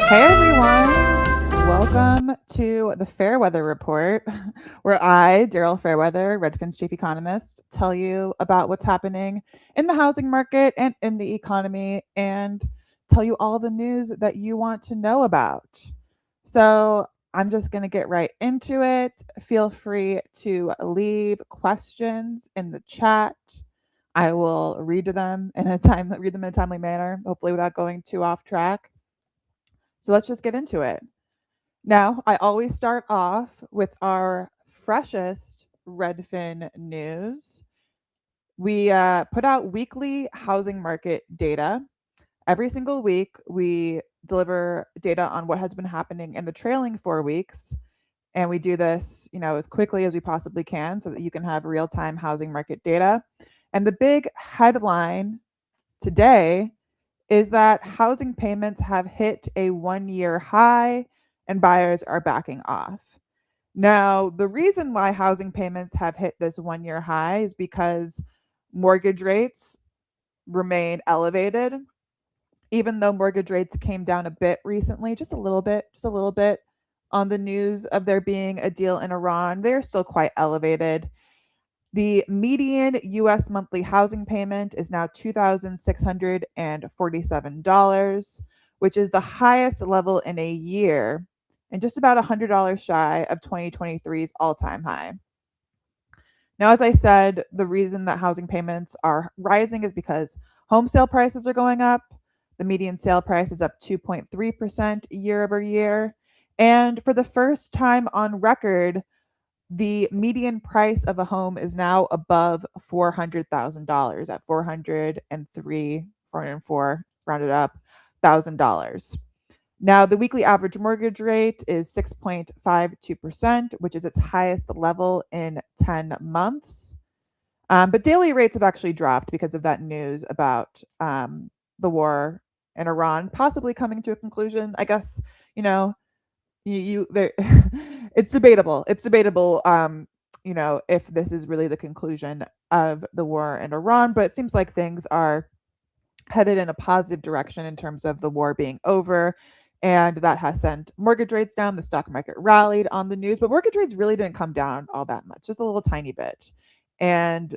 Hey everyone, welcome to the Fairweather Report, where I, Daryl Fairweather, Redfin's chief economist, tell you about what's happening in the housing market and in the economy and tell you all the news that you want to know about. So I'm just going to get right into it. Feel free to leave questions in the chat. I will read them in a timely manner, hopefully without going too off track. So let's just get into it. Now, I always start off with our freshest Redfin news. We put out weekly housing market data. Every single week, we deliver data on what has been happening in the trailing 4 weeks. And we do this, as quickly as we possibly can so that you can have real-time housing market data. And the big headline today is that housing payments have hit a 1-year high and buyers are backing off. Now, the reason why housing payments have hit this 1-year high is because mortgage rates remain elevated. Even though mortgage rates came down a bit recently, just a little bit on the news of there being a deal in Iran, they're still quite elevated. The median US monthly housing payment is now $2,647, which is the highest level in a year and just about $100 shy of 2023's all-time high. Now, as I said, the reason that housing payments are rising is because home sale prices are going up. The median sale price is up 2.3% year over year. And for the first time on record, the median price of a home is now above $400,000 at 404 rounded up $1,000. Now, the weekly average mortgage rate is 6.52%, which is its highest level in 10 months. But daily rates have actually dropped because of that news about the war in Iran possibly coming to a conclusion. I guess, you know, you there it's debatable. It's debatable if this is really the conclusion of the war in Iran, but it seems like things are headed in a positive direction in terms of the war being over, and that has sent mortgage rates down. The stock market rallied on the news, but mortgage rates really didn't come down all that much, just a little tiny bit. And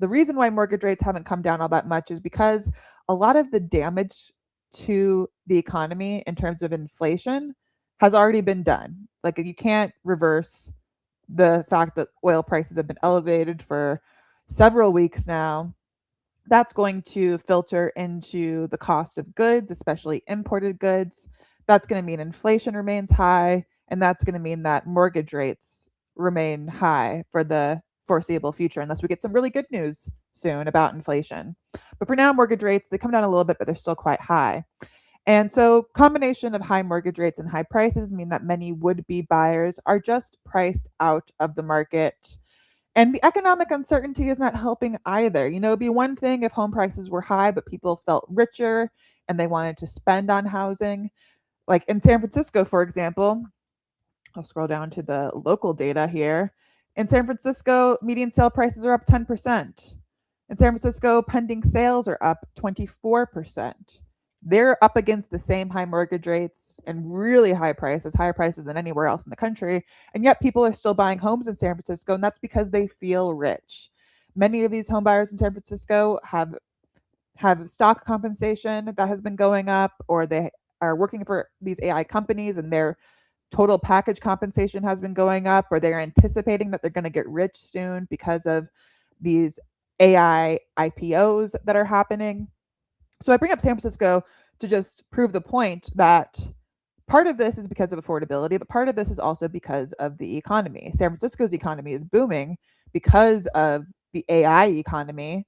the reason why mortgage rates haven't come down all that much is because a lot of the damage to the economy in terms of inflation has already been done. Like, you can't reverse the fact that oil prices have been elevated for several weeks now. That's going to filter into the cost of goods, especially imported goods. That's going to mean inflation remains high, and that's going to mean that mortgage rates remain high for the foreseeable future, unless we get some really good news soon about inflation. But for now, mortgage rates, they come down a little bit, but they're still quite high. And so, combination of high mortgage rates and high prices mean that many would-be buyers are just priced out of the market. And the economic uncertainty is not helping either. It'd be one thing if home prices were high, but people felt richer and they wanted to spend on housing. Like in San Francisco, for example, I'll scroll down to the local data here. In San Francisco, median sale prices are up 10%. In San Francisco, pending sales are up 24%. They're up against the same high mortgage rates and really high prices, higher prices than anywhere else in the country. And yet people are still buying homes in San Francisco, and that's because they feel rich. Many of these home buyers in San Francisco have stock compensation that has been going up, or they are working for these AI companies and their total package compensation has been going up, or they're anticipating that they're going to get rich soon because of these AI IPOs that are happening. So I bring up San Francisco to just prove the point that part of this is because of affordability, but part of this is also because of the economy. San Francisco's economy is booming because of the AI economy.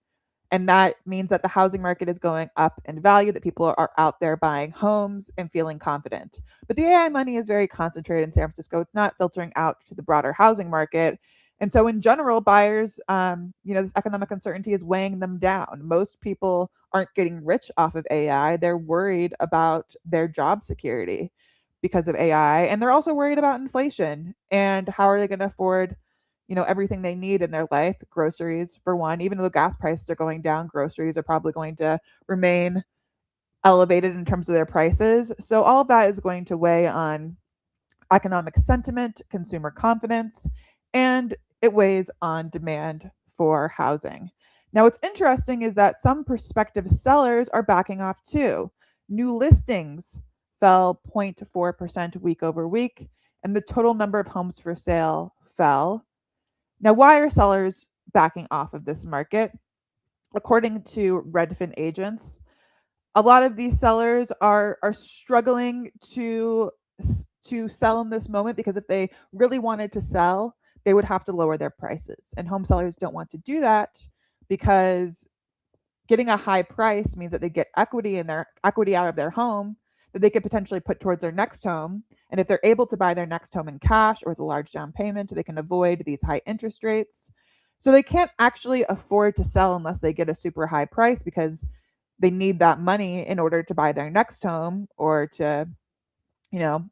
And that means that the housing market is going up in value, that people are out there buying homes and feeling confident. But the AI money is very concentrated in San Francisco. It's not filtering out to the broader housing market. And so, in general, buyers, this economic uncertainty is weighing them down. Most people aren't getting rich off of AI. They're worried about their job security because of AI. And they're also worried about inflation and how are they going to afford everything they need in their life. Groceries, for one. Even though gas prices are going down, groceries are probably going to remain elevated in terms of their prices. So all of that is going to weigh on economic sentiment, consumer confidence, and it weighs on demand for housing. Now, what's interesting is that some prospective sellers are backing off too. New listings fell 0.4% week over week, and the total number of homes for sale fell. Now, why are sellers backing off of this market? According to Redfin agents, a lot of these sellers are struggling to sell in this moment because if they really wanted to sell, they would have to lower their prices. And home sellers don't want to do that because getting a high price means that they get equity out of their home that they could potentially put towards their next home. And if they're able to buy their next home in cash or with a large down payment, they can avoid these high interest rates. So they can't actually afford to sell unless they get a super high price because they need that money in order to buy their next home or to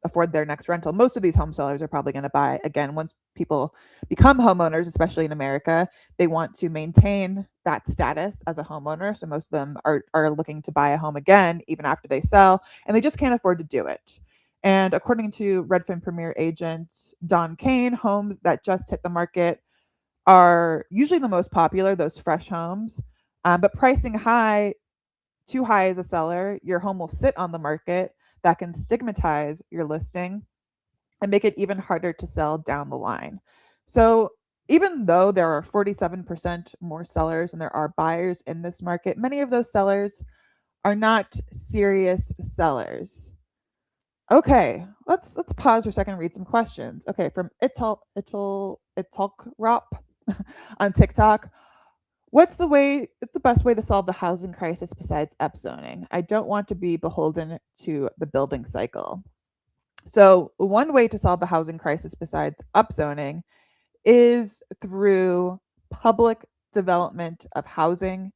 afford their next rental. Most of these home sellers are probably going to buy again once people become homeowners, especially in America. They want to maintain that status as a homeowner. So most of them are looking to buy a home again, even after they sell, and they just can't afford to do it. And according to Redfin Premier agent Don Kane, homes that just hit the market are usually the most popular, those fresh homes. But pricing too high as a seller, your home will sit on the market. That can stigmatize your listing and make it even harder to sell down the line. So even though there are 47% more sellers than there are buyers in this market, many of those sellers are not serious sellers. Okay, let's pause for a second and read some questions. Okay, from Italkrop on TikTok. What's the best way to solve the housing crisis besides upzoning? I don't want to be beholden to the building cycle. So, one way to solve the housing crisis besides upzoning is through public development of housing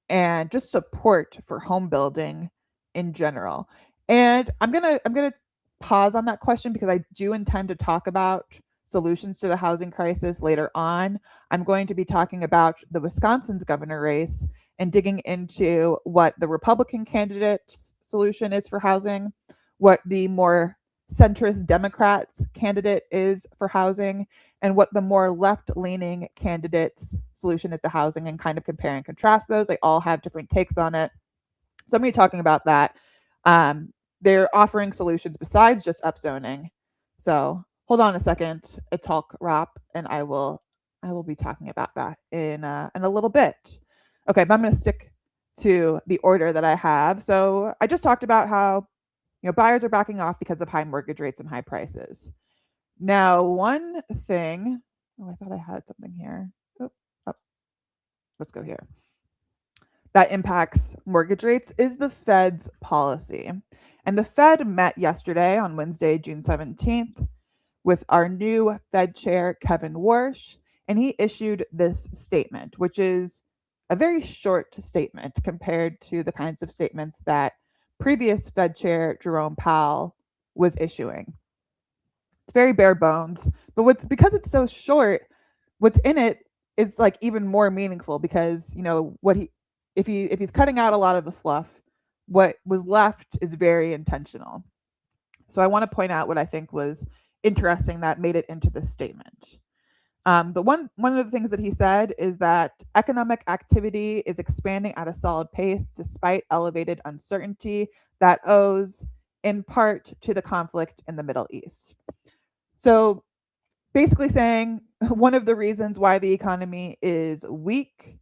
and just support for home building in general. And I'm gonna pause on that question because I do intend to talk about solutions to the housing crisis later on. I'm going to be talking about the Wisconsin's governor race and digging into what the Republican candidate's solution is for housing, what the more centrist Democrats candidate is for housing, and what the more left-leaning candidate's solution is to housing, and kind of compare and contrast those. They all have different takes on it. So I'm going to be talking about that. They're offering solutions besides just upzoning. So hold on a second, a talk wrap, and I will be talking about that in a little bit. Okay, but I'm going to stick to the order that I have. So I just talked about how buyers are backing off because of high mortgage rates and high prices. Now, one thing, I thought I had something here. Let's go here. That impacts mortgage rates is the Fed's policy. And the Fed met yesterday on Wednesday, June 17th, with our new Fed Chair Kevin Warsh, and he issued this statement, which is a very short statement compared to the kinds of statements that previous Fed Chair Jerome Powell was issuing. It's very bare bones, but because it's so short, what's in it is like even more meaningful because if he's cutting out a lot of the fluff, what was left is very intentional. So I want to point out what I think was interesting that made it into this statement. One of the things that he said is that economic activity is expanding at a solid pace despite elevated uncertainty that owes in part to the conflict in the Middle East. So basically saying one of the reasons why the economy is weak,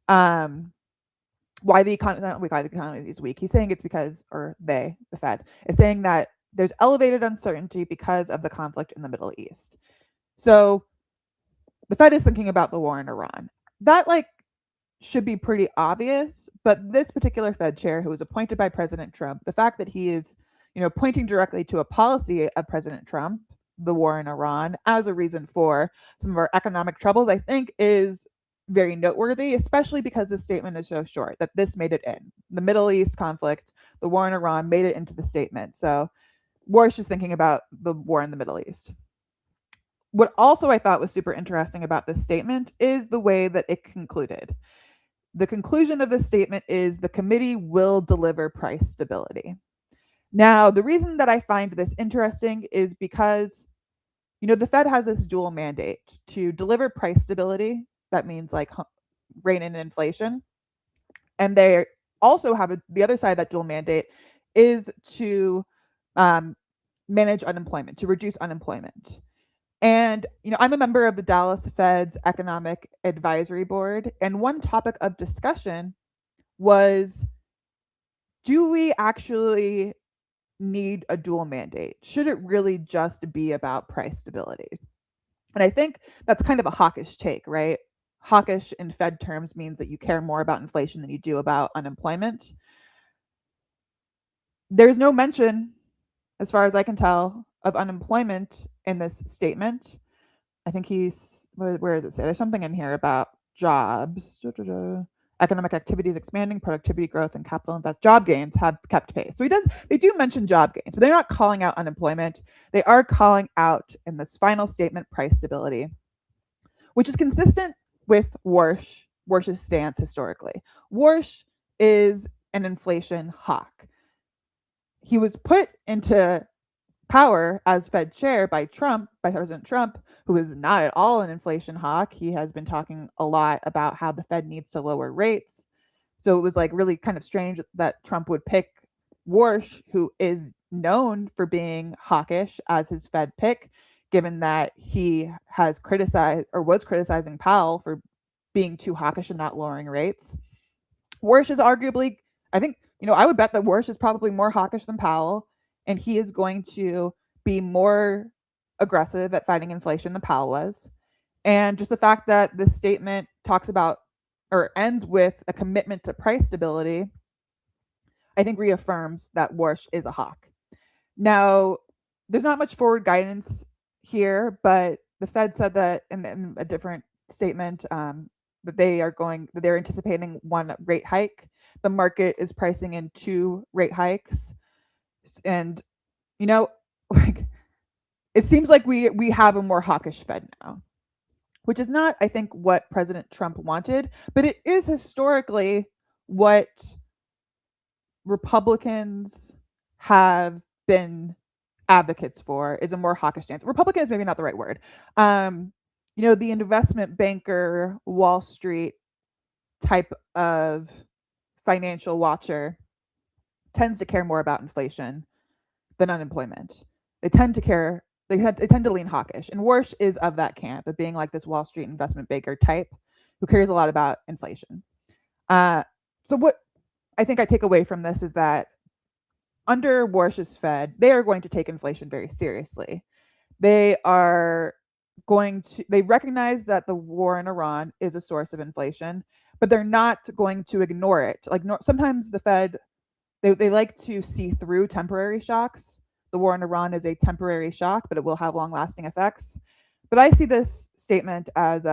why the economy is weak. He's saying it's because, the Fed, is saying that there's elevated uncertainty because of the conflict in the Middle East. So the Fed is thinking about the war in Iran. That should be pretty obvious, but this particular Fed chair who was appointed by President Trump, the fact that he is, pointing directly to a policy of President Trump, the war in Iran, as a reason for some of our economic troubles, I think is very noteworthy, especially because this statement is so short, that this made it in. The Middle East conflict, the war in Iran made it into the statement. So Warsh is thinking about the war in the Middle East. What also I thought was super interesting about this statement is the way that it concluded. The conclusion of this statement is the committee will deliver price stability. Now, the reason that I find this interesting is because, the Fed has this dual mandate to deliver price stability. That means like rein in inflation. And they also have the other side of that dual mandate is to manage unemployment, to reduce unemployment. And, I'm a member of the Dallas Fed's Economic Advisory Board. And one topic of discussion was, do we actually need a dual mandate? Should it really just be about price stability? And I think that's kind of a hawkish take, right? Hawkish in Fed terms means that you care more about inflation than you do about unemployment. There's no mention, as far as I can tell, of unemployment in this statement. I think where does it say? There's something in here about jobs. Economic activities expanding, productivity growth, and capital job gains have kept pace. So they do mention job gains, but they're not calling out unemployment. They are calling out in this final statement price stability, which is consistent with Warsh's stance historically. Warsh is an inflation hawk. He was put into power as Fed chair by President Trump, who is not at all an inflation hawk. He has been talking a lot about how the Fed needs to lower rates. So it was like really kind of strange that Trump would pick Warsh, who is known for being hawkish, as his Fed pick, given that he has criticized or was criticizing Powell for being too hawkish and not lowering rates. Warsh is arguably, I think, I would bet that Warsh is probably more hawkish than Powell, and he is going to be more aggressive at fighting inflation than Powell was. And just the fact that this statement talks about or ends with a commitment to price stability, I think reaffirms that Warsh is a hawk. Now, there's not much forward guidance here, but the Fed said that in a different statement that they're anticipating one rate hike. The market is pricing in 2 rate hikes. And, like, it seems like we have a more hawkish Fed now, which is not, I think, what President Trump wanted, but it is historically what Republicans have been advocates for, is a more hawkish stance. Republican is maybe not the right word. The investment banker, Wall Street type of financial watcher tends to care more about inflation than unemployment. They tend to lean hawkish. And Warsh is of that camp, of being like this Wall Street investment banker type who cares a lot about inflation. So what I think I take away from this is that under Warsh's Fed, they are going to take inflation very seriously. They recognize that the war in Iran is a source of inflation, but they're not going to ignore it. Sometimes the Fed, they like to see through temporary shocks. The war in Iran is a temporary shock, but it will have long-lasting effects. But I see this statement as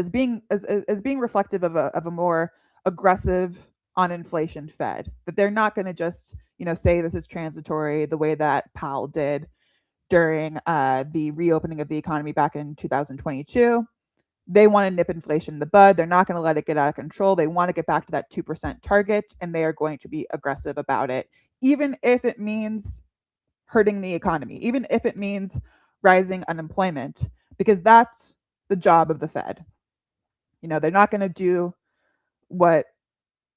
being reflective of a more aggressive on inflation Fed. That they're not going to just say this is transitory the way that Powell did during the reopening of the economy back in 2022. They want to nip inflation in the bud. They're not going to let it get out of control. They want to get back to that 2% target, and they are going to be aggressive about it, even if it means hurting the economy, even if it means rising unemployment, because that's the job of the Fed. They're not going to do what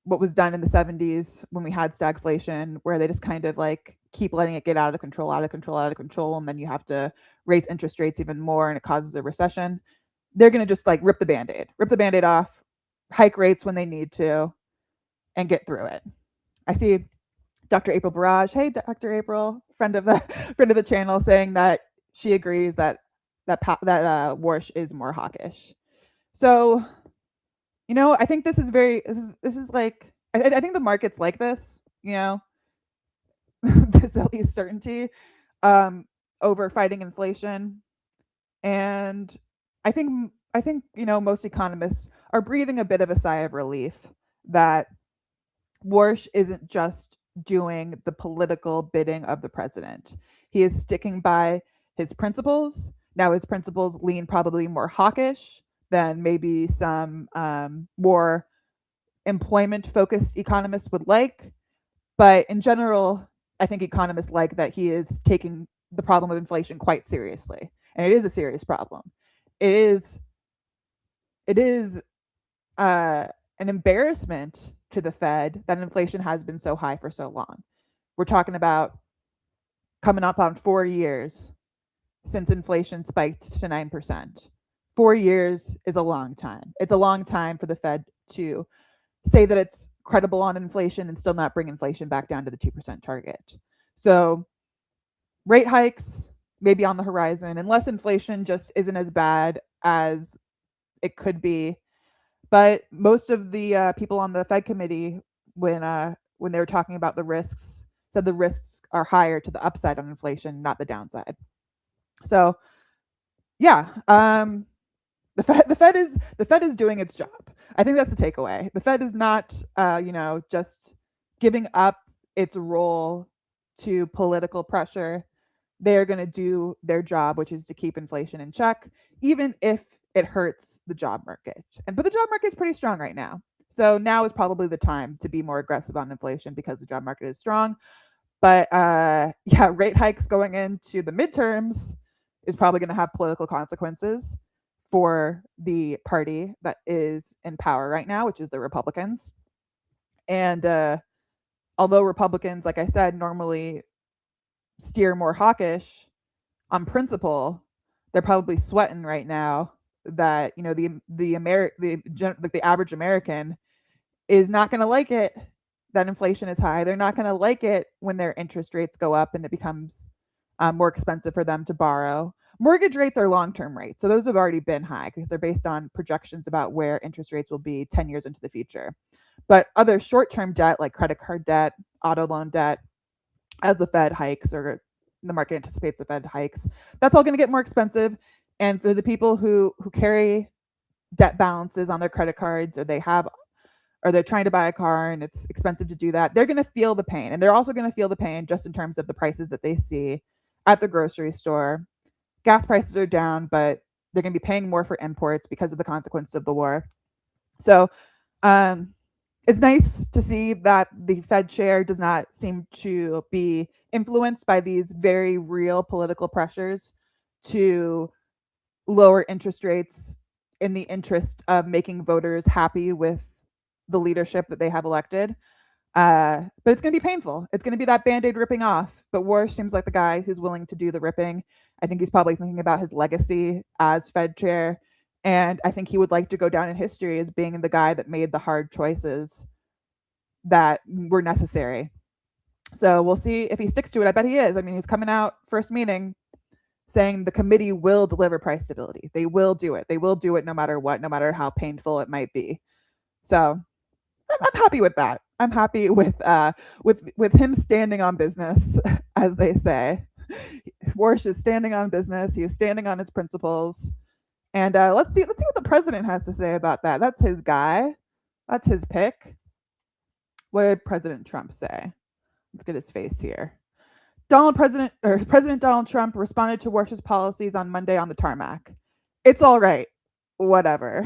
was done in the 70s when we had stagflation, where they just kind of like keep letting it get out of control, and then you have to raise interest rates even more, and it causes a recession. They're going to just like rip the Band-Aid off, hike rates when they need to, and get through it. I see Dr. April Barrage. Hey, Dr. April, friend of the channel, saying that she agrees that Warsh is more hawkish. So, I think this is like, I think the market's like this, this at least certainty over fighting inflation. And I think most economists are breathing a bit of a sigh of relief that Warsh isn't just doing the political bidding of the president. He is sticking by his principles. Now his principles lean probably more hawkish than maybe some more employment-focused economists would like. But in general, I think economists like that he is taking the problem of inflation quite seriously, and it is a serious problem. It is an embarrassment to the Fed that inflation has been so high for so long. We're talking about coming up on 4 years since inflation spiked to 9%. 4 years is a long time. It's a long time for the Fed to say that it's credible on inflation and still not bring inflation back down to the 2% target. So rate hikes may be on the horizon unless inflation just isn't as bad as it could be. But most of the people on the Fed committee, when they were talking about the risks, said the risks are higher to the upside on inflation, not the downside. So yeah, the Fed is doing its job. I think that's the takeaway. The Fed is not just giving up its role to political pressure. They're going to do their job, which is to keep inflation in check, even if it hurts the job market. But the job market is pretty strong right now. So now is probably the time to be more aggressive on inflation because the job market is strong. But yeah, rate hikes going into the midterms is probably going to have political consequences for the party that is in power right now, which is the Republicans. And although Republicans, like I said, normally steer more hawkish on principle, they're probably sweating right now that the average American is not going to like it that inflation is high. They're not going to like it when their interest rates go up and it becomes more expensive for them to borrow. Mortgage rates are long-term rates, so those have already been high because they're based on projections about where interest rates will be 10 years into the future. But other short-term debt like credit card debt, auto loan debt, as the Fed hikes or the market anticipates the Fed hikes, that's all going to get more expensive. And for the people who carry debt balances on their credit cards, or they're trying to buy a car and it's expensive to do that, they're going to feel the pain. And they're also going to feel the pain just in terms of the prices that they see at the grocery store. Gas prices are down, but they're going to be paying more for imports because of the consequences of the war. So it's nice to see that the Fed chair does not seem to be influenced by these very real political pressures to lower interest rates in the interest of making voters happy with the leadership that they have elected. But it's going to be painful. It's going to be that Band-Aid ripping off. But Warsh seems like the guy who's willing to do the ripping. I think he's probably thinking about his legacy as Fed chair. And I think he would like to go down in history as being the guy that made the hard choices that were necessary. So we'll see if he sticks to it. I bet he is. I mean, he's coming out first meeting saying the committee will deliver price stability. They will do it. They will do it no matter what, no matter how painful it might be. So I'm happy with that. I'm happy with him standing on business, as they say. Warsh is standing on business. He is standing on his principles. And let's see what the president has to say about that. That's his guy. That's his pick. What did President Trump say? Let's get his face here. President Donald Trump responded to Warsh's policies on Monday on the tarmac. It's all right. Whatever.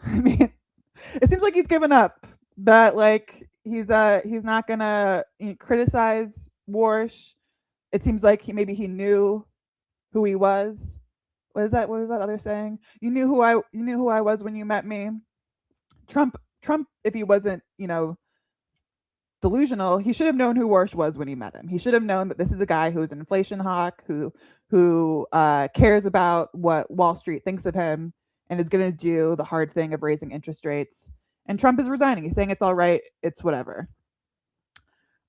I mean, it seems like he's given up. That like he's not gonna criticize Warsh. It seems like he knew who he was. What was that other saying? You knew who I was when you met me. Trump, if he wasn't, delusional, he should have known who Warsh was when he met him. He should have known that this is a guy who is an inflation hawk, who cares about what Wall Street thinks of him and is going to do the hard thing of raising interest rates. And Trump is resigning. He's saying it's all right. It's whatever.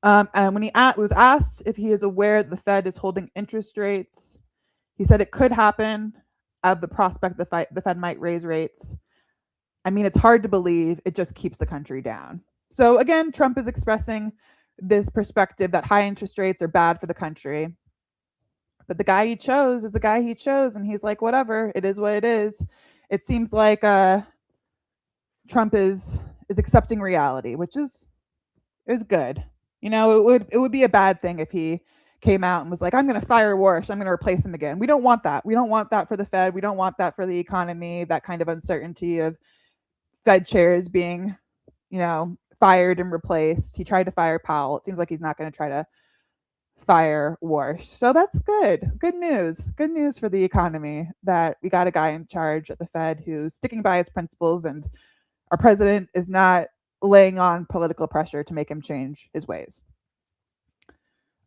And when he was asked if he is aware that the Fed is holding interest rates, he said it could happen of the prospect the Fed might raise rates. I mean, it's hard to believe. It just keeps the country down. So again, Trump is expressing this perspective that high interest rates are bad for the country. But the guy he chose is the guy he chose, and he's like, whatever, it is what it is. It seems like Trump is accepting reality, which is good. It would be a bad thing if he came out and was like, I'm going to fire Warsh. I'm going to replace him again. We don't want that. We don't want that for the Fed. We don't want that for the economy, that kind of uncertainty of Fed chairs being, fired and replaced. He tried to fire Powell. It seems like he's not going to try to fire Warsh. So that's good. Good news. Good news for the economy that we got a guy in charge at the Fed who's sticking by his principles, and our president is not laying on political pressure to make him change his ways.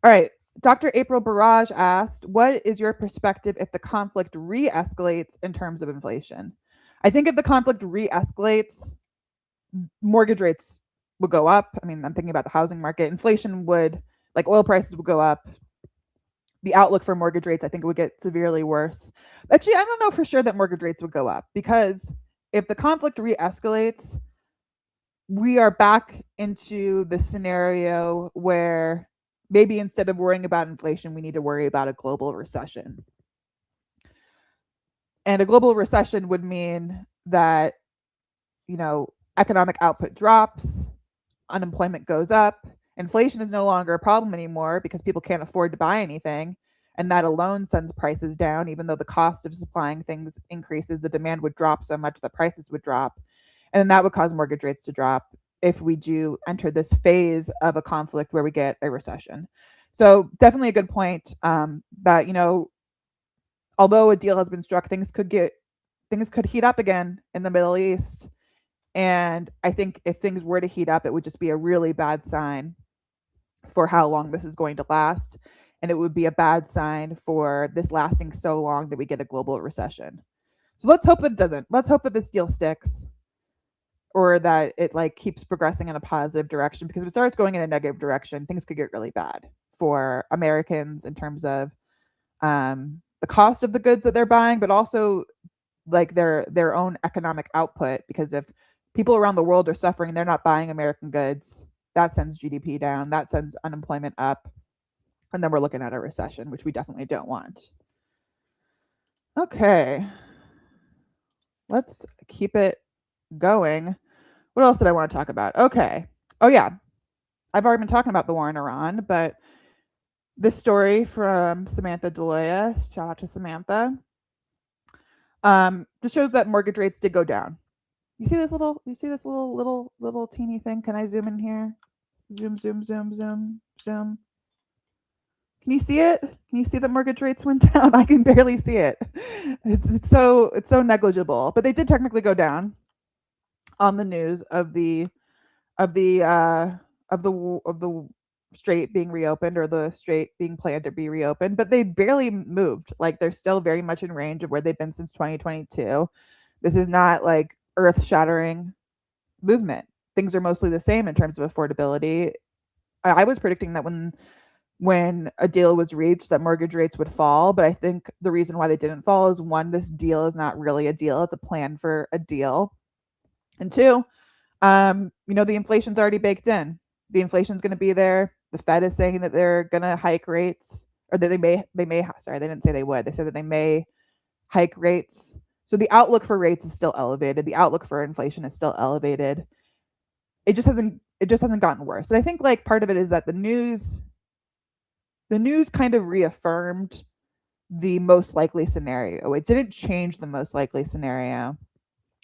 All right. Dr. April Barrage asked, what is your perspective if the conflict re-escalates in terms of inflation? I think if the conflict re-escalates, mortgage rates would go up. I mean, I'm thinking about the housing market. Inflation would, like oil prices would go up. The outlook for mortgage rates, I think it would get severely worse. Actually, I don't know for sure that mortgage rates would go up, because if the conflict re-escalates, we are back into the scenario where maybe instead of worrying about inflation, we need to worry about a global recession. And a global recession would mean that, economic output drops, unemployment goes up, inflation is no longer a problem anymore because people can't afford to buy anything. And that alone sends prices down. Even though the cost of supplying things increases, the demand would drop so much that prices would drop. And then that would cause mortgage rates to drop if we do enter this phase of a conflict where we get a recession. So definitely a good point, that, although a deal has been struck, things could heat up again in the Middle East. And I think if things were to heat up, it would just be a really bad sign for how long this is going to last. And it would be a bad sign for this lasting so long that we get a global recession. So let's hope that it doesn't. Let's hope that this deal sticks, or that it keeps progressing in a positive direction, because if it starts going in a negative direction, things could get really bad for Americans in terms of the cost of the goods that they're buying, but also their own economic output. Because if people around the world are suffering, they're not buying American goods, that sends GDP down, that sends unemployment up, and then we're looking at a recession, which we definitely don't want. Okay, let's keep it going. What else did I want to talk about? Okay. Oh yeah, I've already been talking about the war in Iran, but this story from Samantha Deloya, shout out to Samantha, just shows that mortgage rates did go down. You see this little teeny thing? Can I zoom in here? Zoom. Can you see it? Can you see that mortgage rates went down? I can barely see it. It's so negligible, but they did technically go down on the news of the strait being reopened, or the strait being planned to be reopened, but they barely moved. They're still very much in range of where they've been since 2022. This is not earth-shattering movement. Things are mostly the same in terms of affordability. I was predicting that when a deal was reached, that mortgage rates would fall, but I think the reason why they didn't fall is, one, this deal is not really a deal, it's a plan for a deal. And two, the inflation's already baked in. The inflation's going to be there. The Fed is saying that they're going to hike rates, or that they may, sorry, they didn't say they would. They said that they may hike rates. So the outlook for rates is still elevated. The outlook for inflation is still elevated. It just hasn't gotten worse. And I think part of it is that the news kind of reaffirmed the most likely scenario. It didn't change the most likely scenario.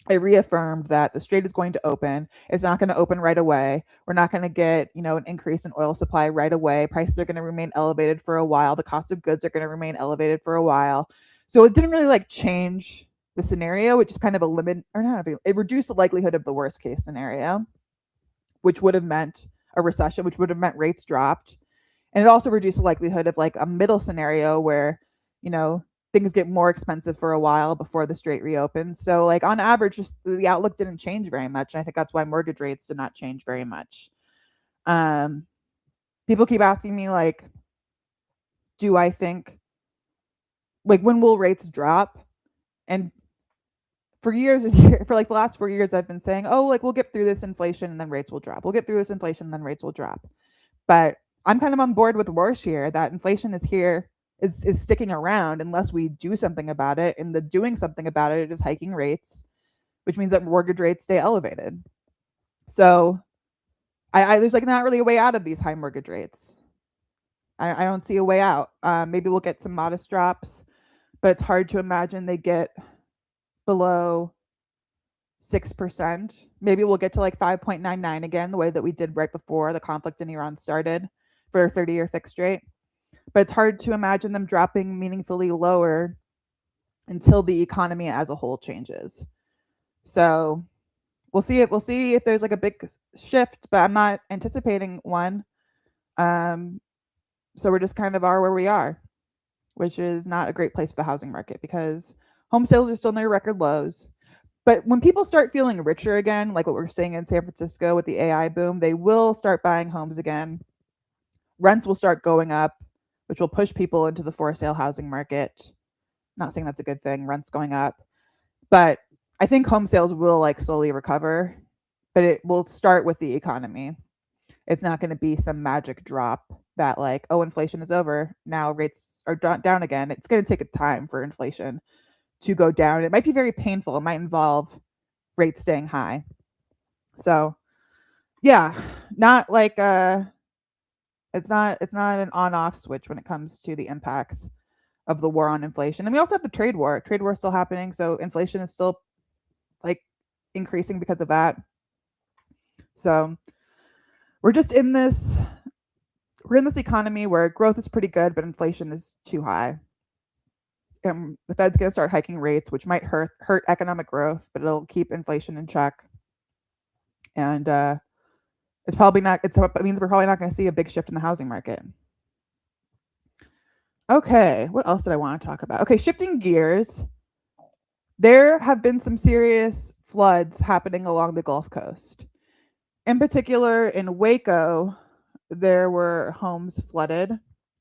It reaffirmed that the strait is going to open. It's not going to open right away. We're not going to get, an increase in oil supply right away. Prices are going to remain elevated for a while. The cost of goods are going to remain elevated for a while. So it didn't really change the scenario. It just kind of it reduced the likelihood of the worst case scenario, which would have meant a recession, which would have meant rates dropped. And it also reduced the likelihood of a middle scenario where, things get more expensive for a while before the strait reopens. So on average, just the outlook didn't change very much. And I think that's why mortgage rates did not change very much. People keep asking me do I think when will rates drop? And for years and years, for the last 4 years, I've been saying, we'll get through this inflation and then rates will drop. We'll get through this inflation and then rates will drop. But I'm kind of on board with Warsh here that inflation is here, is sticking around unless we do something about it. And the doing something about it is hiking rates, which means that mortgage rates stay elevated. So there's not really a way out of these high mortgage rates. I don't see a way out. Maybe we'll get some modest drops, but it's hard to imagine they get below 6%. Maybe we'll get to like 5.99 again, the way that we did right before the conflict in Iran started for a 30-year fixed rate. But it's hard to imagine them dropping meaningfully lower until the economy as a whole changes. So we'll see if there's like a big shift, but I'm not anticipating one. So we're just kind of are where we are, which is not a great place for the housing market because home sales are still near record lows. But when people start feeling richer again, like what we're seeing in San Francisco with the AI boom, they will start buying homes again. Rents will start going up, which will push people into the for sale housing market. Not saying that's a good thing, rents going up. But I think home sales will like slowly recover, but it will start with the economy. It's not going to be some magic drop that like, oh, inflation is over. Now rates are down again. It's going to take a time for inflation to go down. It might be very painful. It might involve rates staying high. So yeah, not like it's not an on-off switch when it comes to the impacts of the war on inflation. And we also have the trade war. Trade war is still happening, so inflation is still like increasing because of that. So we're just in this economy where growth is pretty good, but inflation is too high. And the Fed's going to start hiking rates, which might hurt economic growth, but it'll keep inflation in check. And it means we're probably not going to see a big shift in the housing market. Okay, what else did I want to talk about? Okay, shifting gears. There have been some serious floods happening along the Gulf Coast. In particular, in Waco, there were homes flooded. Do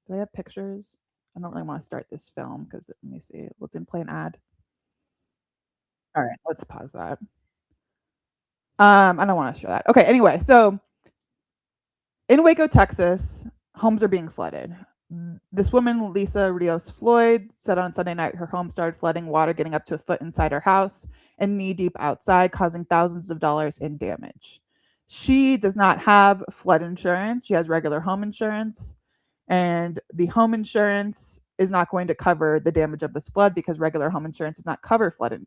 they have pictures? I don't really want to start this film because let me see. Let's play an ad. All right, let's pause that. I don't want to show that. Okay, anyway, so in Waco, Texas, homes are being flooded. This woman, Lisa Rios Floyd, said on Sunday night her home started flooding, water getting up to a foot inside her house and knee deep outside, causing thousands of dollars in damage. She does not have flood insurance. She has regular home insurance, and the home insurance is not going to cover the damage of this flood because regular home insurance does not cover flooding.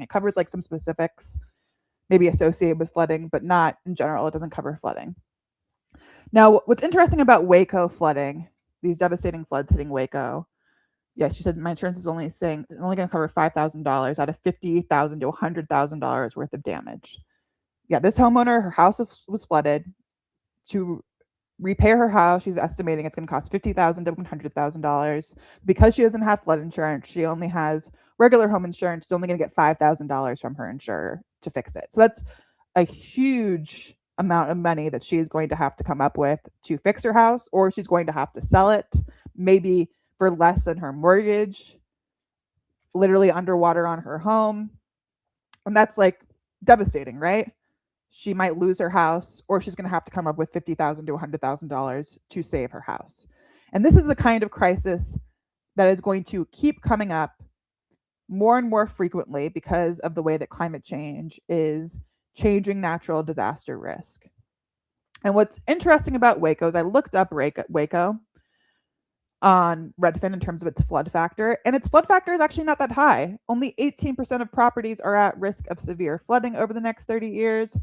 It covers like some specifics, maybe associated with flooding, but not in general. It doesn't cover flooding. Now, what's interesting about Waco flooding, these devastating floods hitting Waco, yes, she said my insurance is only going to cover $5,000 out of $50,000 to $100,000 worth of damage. Yeah, this homeowner, her house was flooded. To repair her house, she's estimating it's going to cost $50,000 to $100,000. Because she doesn't have flood insurance, she only has regular home insurance. She's only going to get $5,000 from her insurer to fix it. So that's a huge amount of money that she is going to have to come up with to fix her house, or she's going to have to sell it, maybe for less than her mortgage, literally underwater on her home. And that's like devastating, right? She might lose her house, or she's going to have to come up with $50,000 to $100,000 to save her house. And this is the kind of crisis that is going to keep coming up more and more frequently because of the way that climate change is changing natural disaster risk. And what's interesting about Waco is I looked up Waco on Redfin in terms of its flood factor, and its flood factor is actually not that high. Only 18% of properties are at risk of severe flooding over the next 30 years.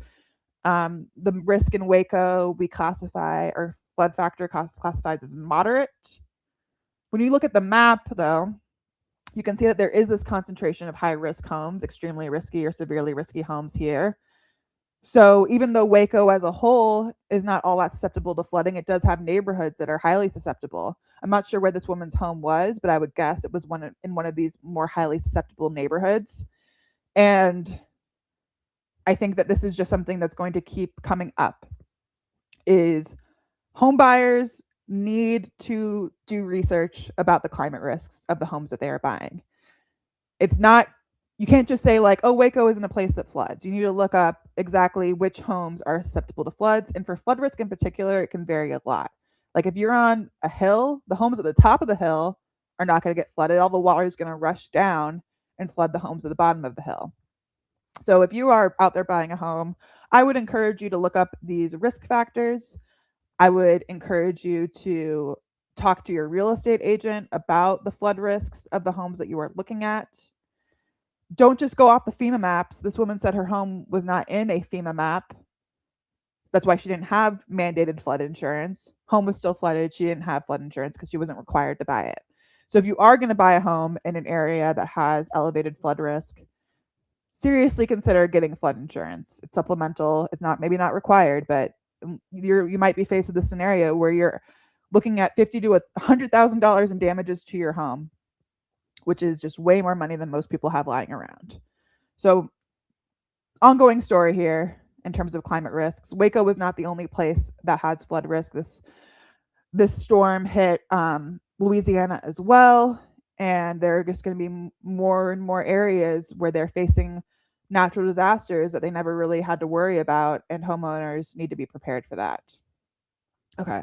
The risk in Waco we classify, or flood factor classifies as moderate. When you look at the map, though, you can see that there is this concentration of high-risk homes, extremely risky or severely risky homes here. So even though Waco as a whole is not all that susceptible to flooding, it does have neighborhoods that are highly susceptible. I'm not sure where this woman's home was, but I would guess it was in one of these more highly susceptible neighborhoods. And I think that this is just something that's going to keep coming up, is home buyers need to do research about the climate risks of the homes that they are buying. It's not, you can't just say like, oh, Waco isn't a place that floods. You need to look up exactly which homes are susceptible to floods. And for flood risk in particular, it can vary a lot. Like if you're on a hill, the homes at the top of the hill are not going to get flooded. All the water is going to rush down and flood the homes at the bottom of the hill. So if you are out there buying a home, I would encourage you to look up these risk factors. I would encourage you to talk to your real estate agent about the flood risks of the homes that you are looking at. Don't just go off the FEMA maps. This woman said her home was not in a FEMA map. That's why she didn't have mandated flood insurance. Home was still flooded. She didn't have flood insurance because she wasn't required to buy it. So if you are going to buy a home in an area that has elevated flood risk, seriously consider getting flood insurance. It's supplemental. It's not maybe not required, but you might be faced with a scenario where you're looking at $50,000 to $100,000 in damages to your home, which is just way more money than most people have lying around. So, ongoing story here in terms of climate risks. Waco was not the only place that has flood risk. This storm hit Louisiana as well, and there are just going to be more and more areas where they're facing natural disasters that they never really had to worry about, and homeowners need to be prepared for that. Okay.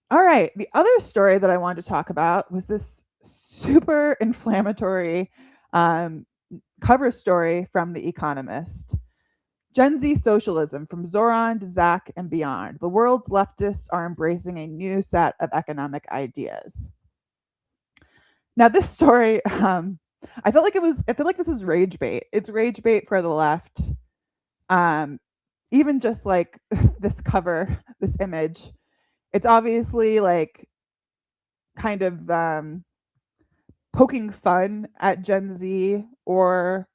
All right. The other story that I wanted to talk about was this super inflammatory cover story from The Economist. Gen Z socialism from Zoran to Zach and beyond. The world's leftists are embracing a new set of economic ideas. Now, this story, I feel like this is rage bait. It's rage bait for the left. Even just like this cover, this image, it's obviously like kind of poking fun at Gen Z or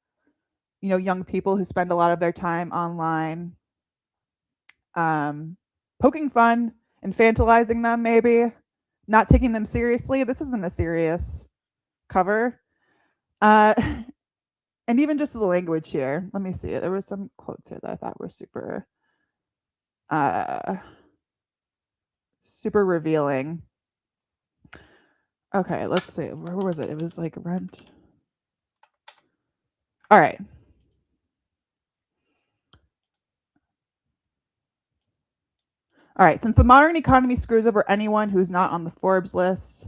young people who spend a lot of their time online, poking fun, infantilizing them, maybe not taking them seriously. This isn't a serious cover. And even just the language here. Let me see. There were some quotes here that I thought were super revealing. Okay, let's see. Where was it? It was like rent. All right. All right. Since the modern economy screws over anyone who's not on the Forbes list,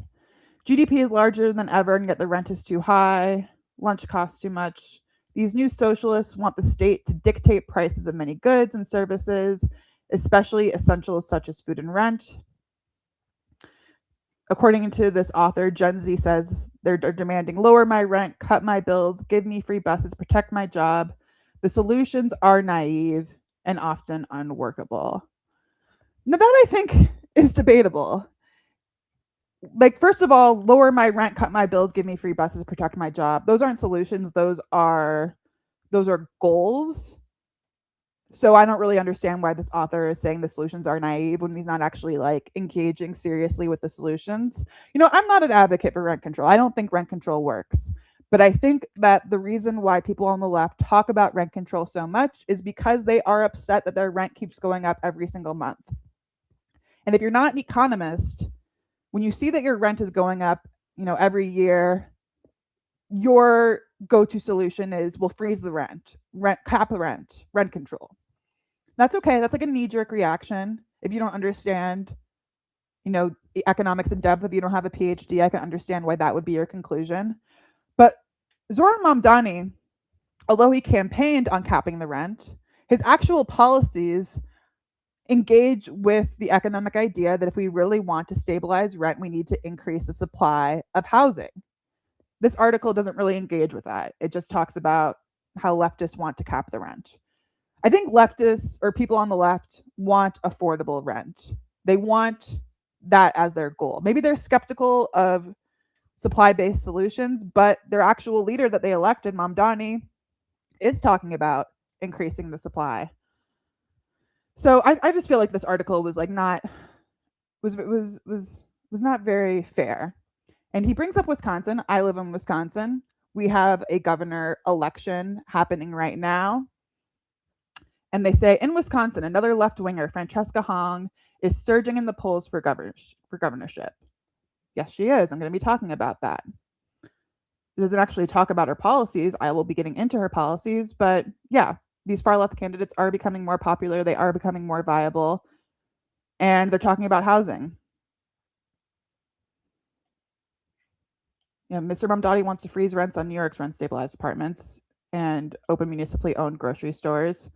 GDP is larger than ever, and yet the rent is too high. Lunch costs too much. These new socialists want the state to dictate prices of many goods and services, especially essentials such as food and rent. According to this author, Gen Z says they're demanding lower my rent, cut my bills, give me free buses, protect my job. The solutions are naive and often unworkable. Now, that I think is debatable. Like, first of all, lower my rent, cut my bills, give me free buses, protect my job. Those aren't solutions. Those are goals. So I don't really understand why this author is saying the solutions are naive when he's not actually like engaging seriously with the solutions. I'm not an advocate for rent control. I don't think rent control works. But I think that the reason why people on the left talk about rent control so much is because they are upset that their rent keeps going up every single month. And if you're not an economist, when you see that your rent is going up, every year, your go-to solution is, we'll freeze the rent, cap the rent control. That's okay. That's like a knee-jerk reaction. If you don't understand, economics in depth, if you don't have a PhD, I can understand why that would be your conclusion. But Zoran Mamdani, although he campaigned on capping the rent, his actual policies engage with the economic idea that if we really want to stabilize rent, we need to increase the supply of housing. This article doesn't really engage with that. It just talks about how leftists want to cap the rent. I think leftists or people on the left want affordable rent. They want that as their goal. Maybe they're skeptical of supply-based solutions, but their actual leader that they elected, Mamdani, is talking about increasing the supply. So I just feel like this article was like not very fair. And he brings up Wisconsin. I live in Wisconsin. We have a governor election happening right now. And they say in Wisconsin, another left-winger, Francesca Hong, is surging in the polls for governorship. Yes, she is. I'm going to be talking about that. It doesn't actually talk about her policies. I will be getting into her policies, but yeah, these far left candidates are becoming more popular. They are becoming more viable, and they're talking about housing. Mr. Mamdani wants to freeze rents on New York's rent-stabilized apartments and open municipally owned grocery stores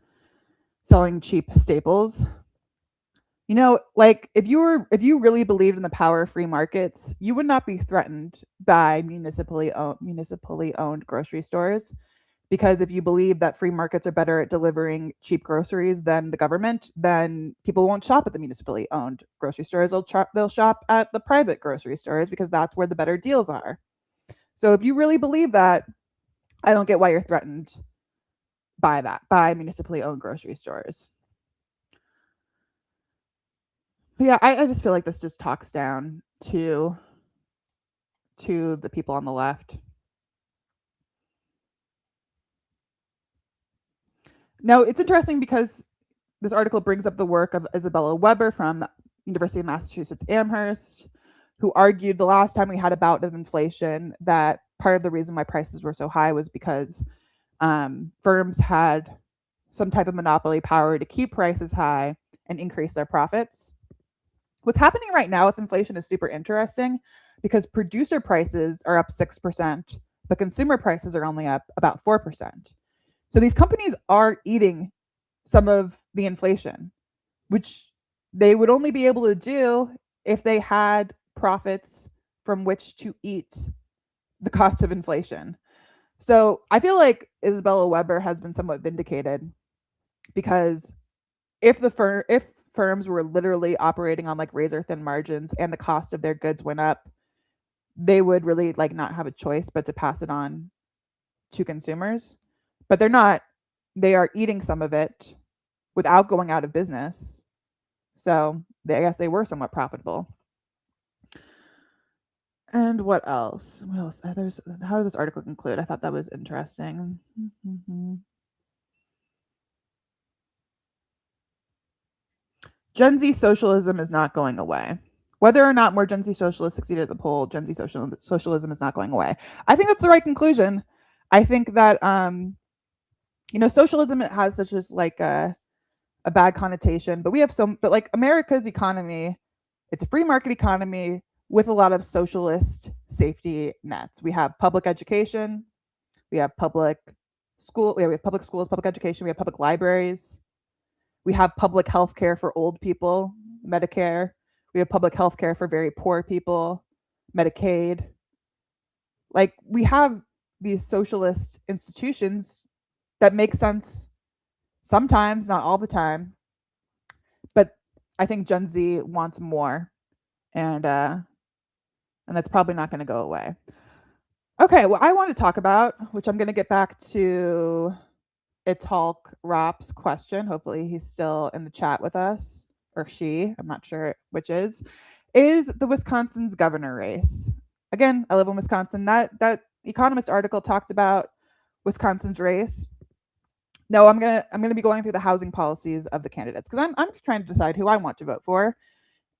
selling cheap staples. Like if you really believed in the power of free markets, you would not be threatened by municipally owned grocery stores, because if you believe that free markets are better at delivering cheap groceries than the government, then people won't shop at the municipally owned grocery stores. They'll shop at the private grocery stores because that's where the better deals are. So if you really believe that, I don't get why you're threatened by municipally owned grocery stores. But yeah, I just feel like this just talks down to the people on the left. Now, it's interesting because this article brings up the work of Isabella Weber from University of Massachusetts Amherst, who argued the last time we had a bout of inflation that part of the reason why prices were so high was because firms had some type of monopoly power to keep prices high and increase their profits. What's happening right now with inflation is super interesting because producer prices are up 6%, but consumer prices are only up about 4%. So these companies are eating some of the inflation, which they would only be able to do if they had profits from which to eat the cost of inflation. So I feel like Isabella Weber has been somewhat vindicated, because if firms were literally operating on like razor thin margins and the cost of their goods went up, they would really like not have a choice but to pass it on to consumers. But they're not. They are eating some of it without going out of business. So I guess they were somewhat profitable. And what else? What else? How does this article conclude? I thought that was interesting. Gen Z socialism is not going away. Whether or not more Gen Z socialists succeeded at the poll, Gen Z socialism is not going away. I think that's the right conclusion. I think that socialism has such as like a bad connotation, but like America's economy, it's a free market economy with a lot of socialist safety nets. We have public education, we have public schools, public education, we have public libraries, we have public health care for old people, Medicare, we have public health care for very poor people, Medicaid. Like we have these socialist institutions that make sense sometimes, not all the time. But I think Gen Z wants more, and that's probably not going to go away. Okay, what I want to talk about, which I'm going to get back to Italk Rap's question. Hopefully he's still in the chat with us, or she, I'm not sure which is the Wisconsin's governor race. Again, I live in Wisconsin. That Economist article talked about Wisconsin's race. No, I'm gonna be going through the housing policies of the candidates, because I'm trying to decide who I want to vote for.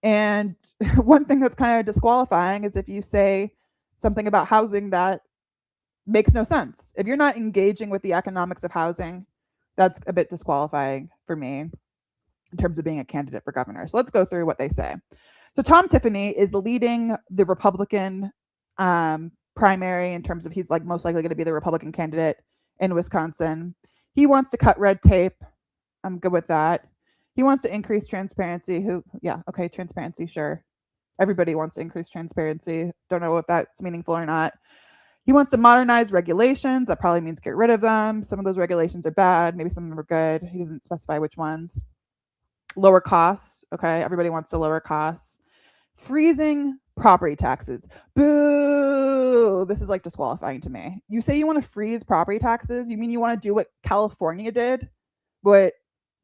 And one thing that's kind of disqualifying is if you say something about housing that makes no sense. If you're not engaging with the economics of housing, that's a bit disqualifying for me in terms of being a candidate for governor. So let's go through what they say. So Tom Tiffany is leading the Republican primary in terms of he's like most likely going to be the Republican candidate in Wisconsin. He wants to cut red tape. I'm good with that. He wants to increase transparency. Transparency, sure. Everybody wants to increase transparency. Don't know if that's meaningful or not. He wants to modernize regulations. That probably means get rid of them. Some of those regulations are bad. Maybe some of them are good. He doesn't specify which ones. Lower costs. Okay, everybody wants to lower costs. Freezing property taxes. Boo! This is like disqualifying to me. You say you want to freeze property taxes? You mean you want to do what California did? What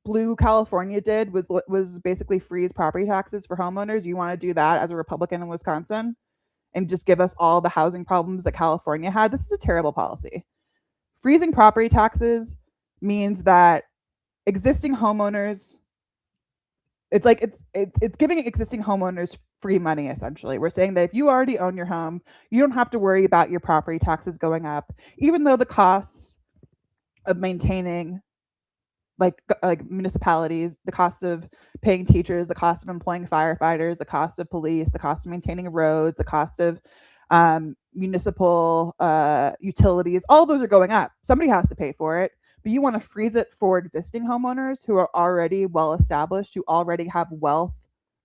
Blue California did was basically freeze property taxes for homeowners. You want to do that as a Republican in Wisconsin and just give us all the housing problems that California had? This is a terrible policy. Freezing property taxes means that existing homeowners, it's giving existing homeowners free money, essentially. We're saying that if you already own your home, you don't have to worry about your property taxes going up, even though the costs of maintaining like municipalities, the cost of paying teachers, the cost of employing firefighters, the cost of police, the cost of maintaining roads, the cost of municipal utilities, all those are going up. Somebody has to pay for it, but you want to freeze it for existing homeowners who are already well established, who already have wealth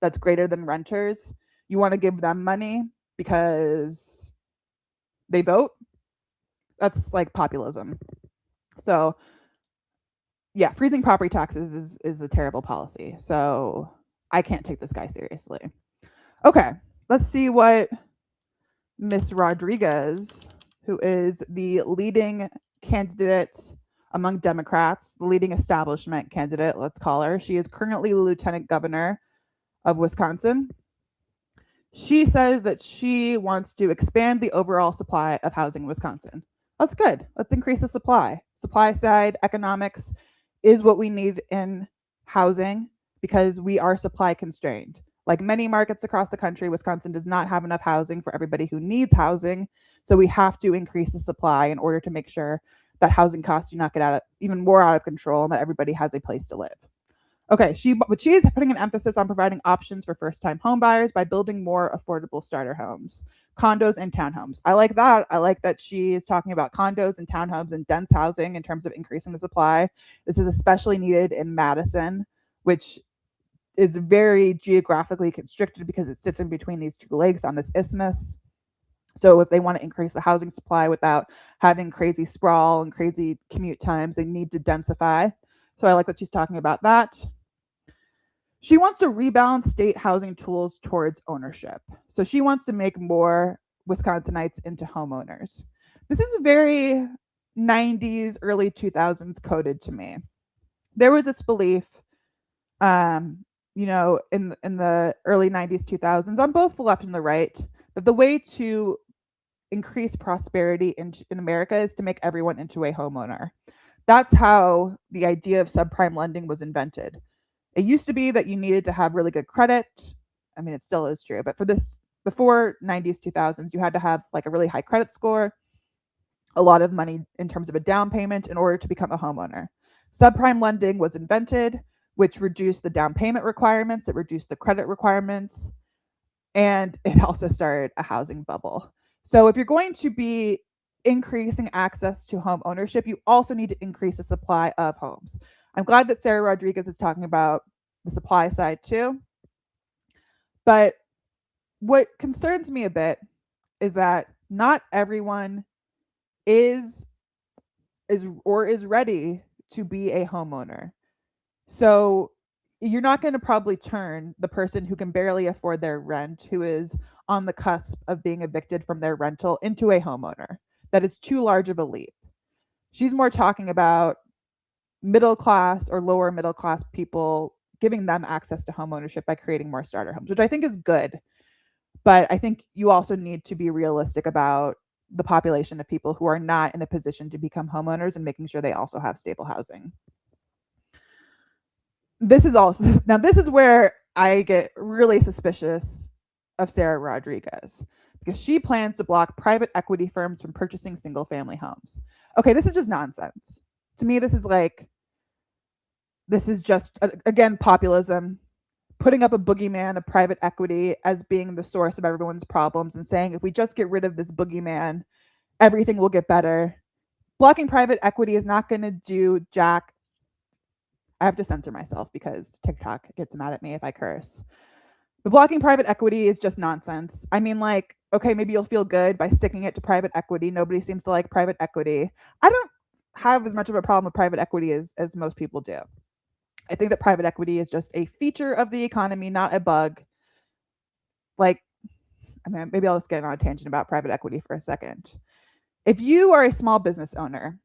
that's greater than renters. You want to give them money because they vote. That's like populism. So yeah, freezing property taxes is a terrible policy. So I can't take this guy seriously. Okay, let's see what Miss Rodriguez, who is the leading candidate among Democrats, the leading establishment candidate, let's call her. She is currently the lieutenant governor of Wisconsin. She says that she wants to expand the overall supply of housing in Wisconsin. That's good. Let's increase the supply. Supply side economics is what we need in housing because we are supply constrained. Like many markets across the country, Wisconsin does not have enough housing for everybody who needs housing. So we have to increase the supply in order to make sure that housing costs do not get even more out of control and that everybody has a place to live. Okay, she is putting an emphasis on providing options for first-time home buyers by building more affordable starter homes, condos and townhomes. I like that. I like that she is talking about condos and townhomes and dense housing in terms of increasing the supply. This is especially needed in Madison, which is very geographically constricted because it sits in between these two lakes on this isthmus. So if they want to increase the housing supply without having crazy sprawl and crazy commute times, they need to densify. So I like that she's talking about that. She wants to rebalance state housing tools towards ownership. So she wants to make more Wisconsinites into homeowners. This is very 90s, early 2000s coded to me. There was this belief, in the early 90s, 2000s, on both the left and the right, that the way to increase prosperity in America is to make everyone into a homeowner. That's how the idea of subprime lending was invented. It used to be that you needed to have really good credit. I mean, it still is true, but for this, before 90s, 2000s, you had to have like a really high credit score, a lot of money in terms of a down payment in order to become a homeowner. Subprime lending was invented, which reduced the down payment requirements, it reduced the credit requirements, and it also started a housing bubble. So if you're going to be increasing access to home ownership, you also need to increase the supply of homes. I'm glad that Sarah Rodriguez is talking about the supply side too. But what concerns me a bit is that not everyone is ready to be a homeowner. So you're not going to probably turn the person who can barely afford their rent, who is on the cusp of being evicted from their rental, into a homeowner. That is too large of a leap. She's more talking about middle class or lower middle class people, giving them access to home ownership by creating more starter homes, which I think is good. But I think you also need to be realistic about the population of people who are not in a position to become homeowners and making sure they also have stable housing. This is where I get really suspicious of Sarah Rodriguez, because she plans to block private equity firms from purchasing single family homes. Okay, this is just nonsense. To me, this is just, again, populism, putting up a boogeyman of private equity as being the source of everyone's problems and saying, if we just get rid of this boogeyman, everything will get better. Blocking private equity is not going to do jack. I have to censor myself because TikTok gets mad at me if I curse. But blocking private equity is just nonsense. I mean, like, okay, maybe you'll feel good by sticking it to private equity. Nobody seems to like private equity. I don't have as much of a problem with private equity as most people do. I think that private equity is just a feature of the economy, not a bug. Like, I mean, maybe I'll just get on a tangent about private equity for a second. If you are a small business owner,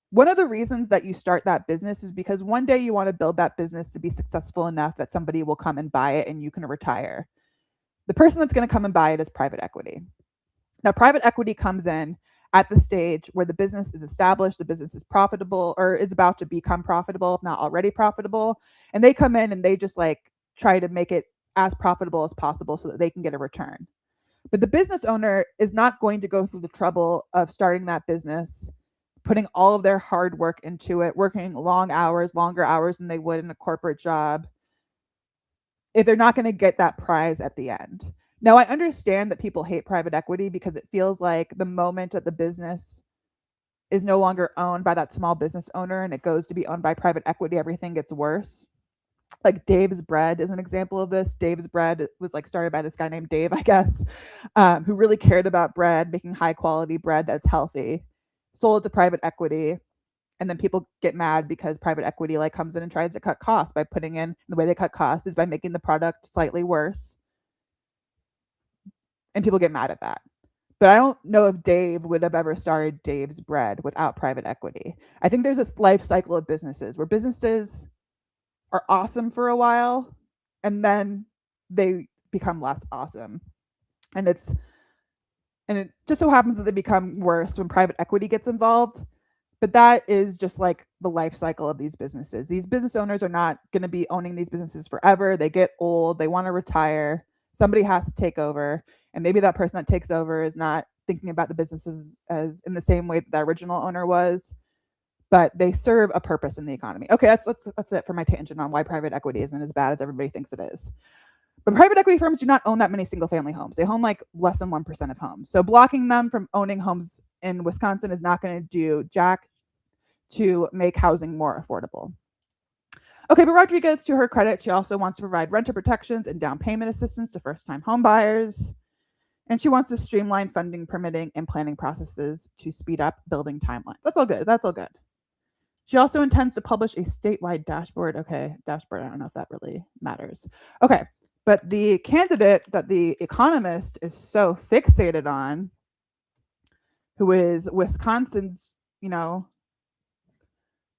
one of the reasons that you start that business is because one day you want to build that business to be successful enough that somebody will come and buy it and you can retire. The person that's going to come and buy it is private equity. Now, private equity comes in at the stage where the business is established, the business is profitable or is about to become profitable, if not already profitable. And they come in and they just like try to make it as profitable as possible so that they can get a return. But the business owner is not going to go through the trouble of starting that business, putting all of their hard work into it, working longer hours than they would in a corporate job, if they're not going to get that prize at the end. Now, I understand that people hate private equity because it feels like the moment that the business is no longer owned by that small business owner and it goes to be owned by private equity, everything gets worse. Like Dave's Bread is an example of this. Dave's Bread was like started by this guy named Dave, I guess, who really cared about bread, making high quality bread that's healthy, sold it to private equity. And then people get mad because private equity like comes in and tries to cut costs by putting in, the way they cut costs is by making the product slightly worse. And people get mad at that. But I don't know if Dave would have ever started Dave's Bread without private equity. I think there's this life cycle of businesses where businesses are awesome for a while and then they become less awesome. And it just so happens that they become worse when private equity gets involved. But that is just like the life cycle of these businesses. These business owners are not going to be owning these businesses forever. They get old, they want to retire. Somebody has to take over. And maybe that person that takes over is not thinking about the businesses as in the same way that the original owner was, but they serve a purpose in the economy. Okay, that's it for my tangent on why private equity isn't as bad as everybody thinks it is. But private equity firms do not own that many single family homes. They own like less than 1% of homes. So blocking them from owning homes in Wisconsin is not going to do jack to make housing more affordable. Okay, but Rodriguez, to her credit, she also wants to provide renter protections and down payment assistance to first-time home buyers. And she wants to streamline funding, permitting, and planning processes to speed up building timelines. That's all good. That's all good. She also intends to publish a statewide dashboard. Okay, dashboard, I don't know if that really matters. Okay, but the candidate that the Economist is so fixated on, who is Wisconsin's,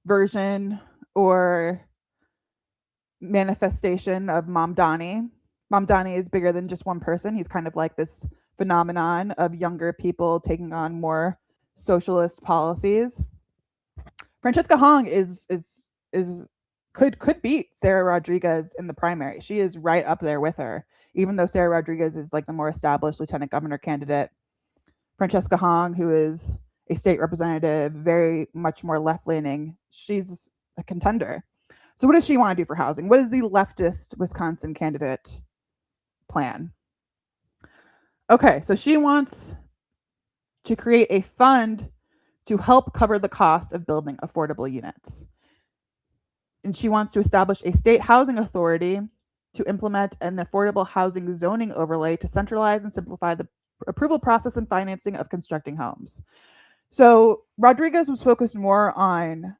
version or manifestation of Mom Donnie. Mom Donnie is bigger than just one person. He's kind of like this phenomenon of younger people taking on more socialist policies. Francesca Hong could beat Sarah Rodriguez in the primary. She is right up there with her, even though Sarah Rodriguez is like the more established lieutenant governor candidate. Francesca Hong, who is a state representative, very much more left-leaning, she's a contender. So what does she want to do for housing? What is the leftist Wisconsin candidate plan? Okay, so she wants to create a fund to help cover the cost of building affordable units. And she wants to establish a state housing authority to implement an affordable housing zoning overlay to centralize and simplify the approval process and financing of constructing homes. So Rodriguez was focused more on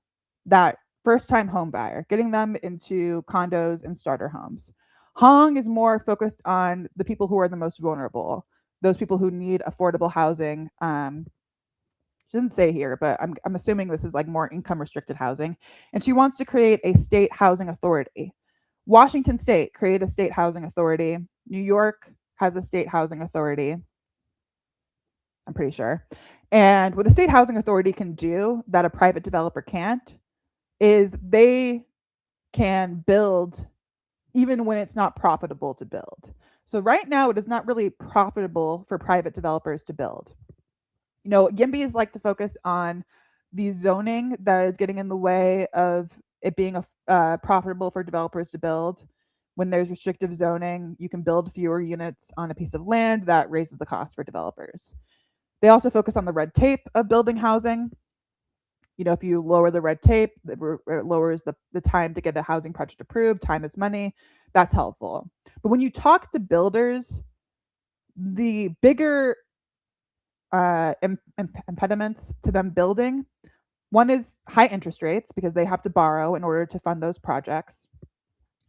that first-time home buyer, getting them into condos and starter homes. Hong is more focused on the people who are the most vulnerable, those people who need affordable housing. She doesn't say here, but I'm assuming this is like more income-restricted housing. And she wants to create a state housing authority. Washington State created a state housing authority. New York has a state housing authority, I'm pretty sure. And what the state housing authority can do that a private developer can't is they can build even when it's not profitable to build. So right now, it is not really profitable for private developers to build. YIMBYs like to focus on the zoning that is getting in the way of it being profitable for developers to build. When there's restrictive zoning, you can build fewer units on a piece of land that raises the cost for developers. They also focus on the red tape of building housing. If you lower the red tape, it lowers the time to get a housing project approved. Time is money. That's helpful. But when you talk to builders, the bigger impediments to them building, one is high interest rates because they have to borrow in order to fund those projects.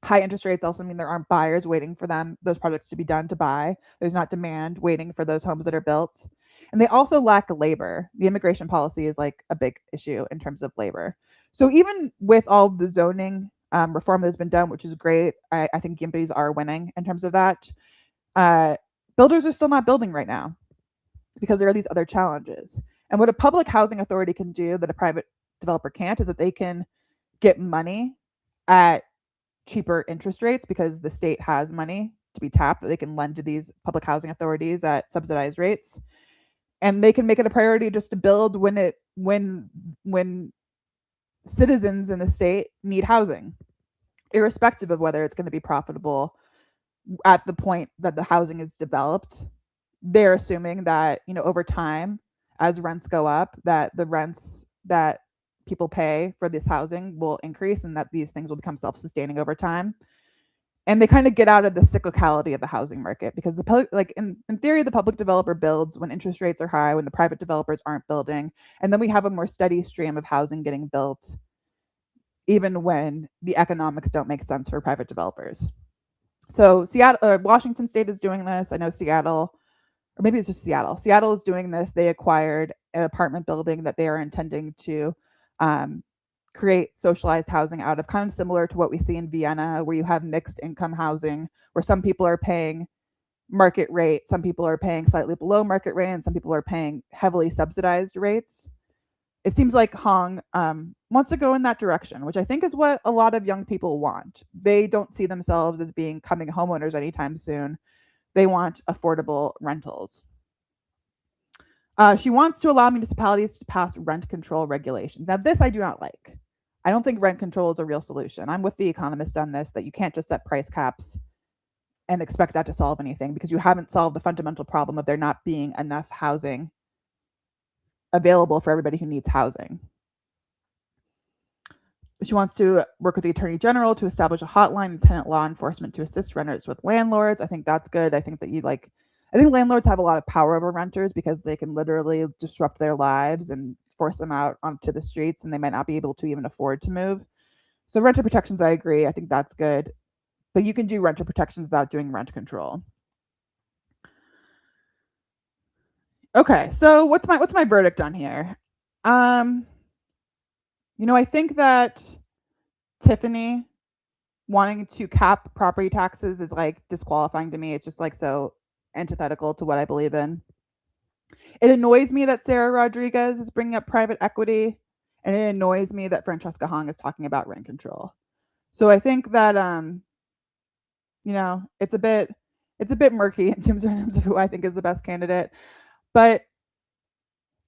High interest rates also mean there aren't buyers waiting for those projects to be done to buy. There's not demand waiting for those homes that are built. And they also lack labor. The immigration policy is like a big issue in terms of labor. So even with all the zoning reform that's been done, which is great, I think YIMBYs are winning in terms of that. Builders are still not building right now because there are these other challenges. And what a public housing authority can do that a private developer can't is that they can get money at cheaper interest rates because the state has money to be tapped that they can lend to these public housing authorities at subsidized rates. And they can make it a priority just to build when citizens in the state need housing, irrespective of whether it's going to be profitable at the point that the housing is developed. They're assuming that over time, as rents go up, that the rents that people pay for this housing will increase and that these things will become self-sustaining over time. And they kind of get out of the cyclicality of the housing market because in theory, the public developer builds when interest rates are high, when the private developers aren't building, and then we have a more steady stream of housing getting built, even when the economics don't make sense for private developers. So Washington State is doing this. I know Seattle, or maybe it's just Seattle. Seattle is doing this. They acquired an apartment building that they are intending to create socialized housing out of, kind of similar to what we see in Vienna, where you have mixed income housing, where some people are paying market rate, some people are paying slightly below market rate, and some people are paying heavily subsidized rates. It seems like Hong wants to go in that direction, which I think is what a lot of young people want. They don't see themselves as becoming homeowners anytime soon. They want affordable rentals. She wants to allow municipalities to pass rent control regulations. Now, this I do not like. I don't think rent control is a real solution. I'm with the Economist on this, that you can't just set price caps and expect that to solve anything, because you haven't solved the fundamental problem of there not being enough housing available for everybody who needs housing. She wants to work with the Attorney General to establish a hotline and tenant law enforcement to assist renters with landlords. I think that's good. I think landlords have a lot of power over renters because they can literally disrupt their lives and force them out onto the streets, and they might not be able to even afford to move. So renter protections, I agree. I think that's good. But you can do renter protections without doing rent control. Okay, so what's my verdict on here? I think that Tiffany wanting to cap property taxes is like disqualifying to me. It's just like so antithetical to what I believe in. It annoys me that Sarah Rodriguez is bringing up private equity, and it annoys me that Francesca Hong is talking about rent control. So I think that it's a bit murky in terms of who I think is the best candidate. But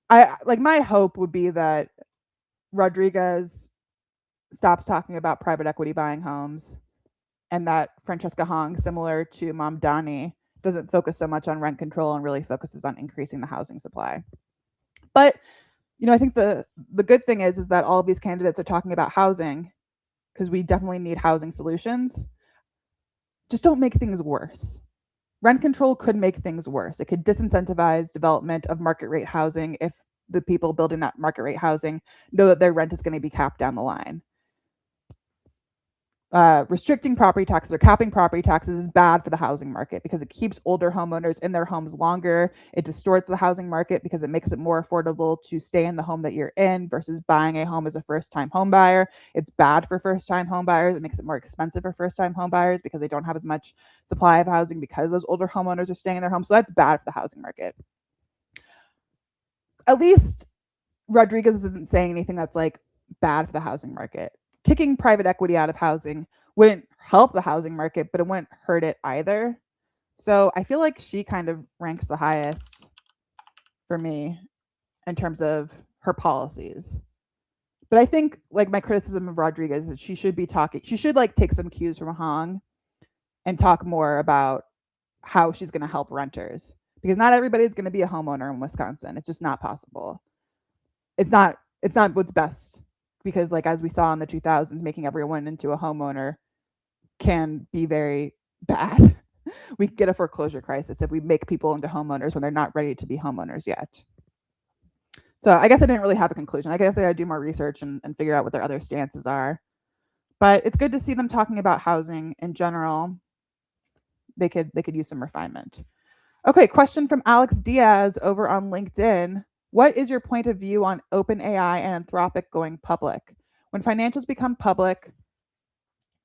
my hope would be that Rodriguez stops talking about private equity buying homes, and that Francesca Hong, similar to Mamdani, doesn't focus so much on rent control and really focuses on increasing the housing supply. But I think the good thing is that all of these candidates are talking about housing, because we definitely need housing solutions. Just don't make things worse. Rent control could make things worse. It could disincentivize development of market rate housing if the people building that market rate housing know that their rent is going to be capped down the line. Restricting property taxes or capping property taxes is bad for the housing market because it keeps older homeowners in their homes longer. It distorts the housing market because it makes it more affordable to stay in the home that you're in versus buying a home as a first-time home buyer. It's bad for first-time home buyers. It makes it more expensive for first-time home buyers because they don't have as much supply of housing because those older homeowners are staying in their homes. So that's bad for the housing market. At least Rodriguez isn't saying anything that's like bad for the housing market. Kicking private equity out of housing wouldn't help the housing market, but it wouldn't hurt it either. So I feel like she kind of ranks the highest for me in terms of her policies. But I think like my criticism of Rodriguez is that she should take some cues from Hong and talk more about how she's going to help renters, because not everybody's going to be a homeowner in Wisconsin. It's just not possible. It's not what's best, because like as we saw in the 2000s, making everyone into a homeowner can be very bad. We get a foreclosure crisis if we make people into homeowners when they're not ready to be homeowners yet. So I guess I didn't really have a conclusion. I guess I gotta do more research and figure out what their other stances are. But it's good to see them talking about housing in general. They could use some refinement. Okay, question from Alex Diaz over on LinkedIn. What is your point of view on OpenAI and Anthropic going public? When financials become public,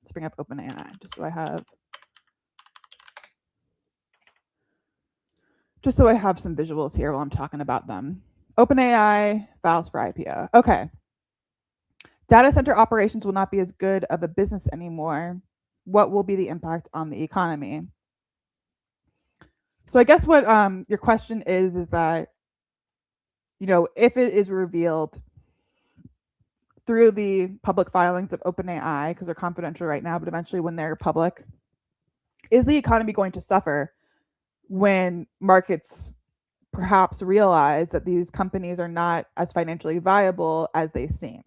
let's bring up OpenAI just so I have some visuals here while I'm talking about them. OpenAI files for IPO. Okay. Data center operations will not be as good of a business anymore. What will be the impact on the economy? So I guess what your question is that, if it is revealed through the public filings of OpenAI, because they're confidential right now, but eventually when they're public, is the economy going to suffer when markets perhaps realize that these companies are not as financially viable as they seem.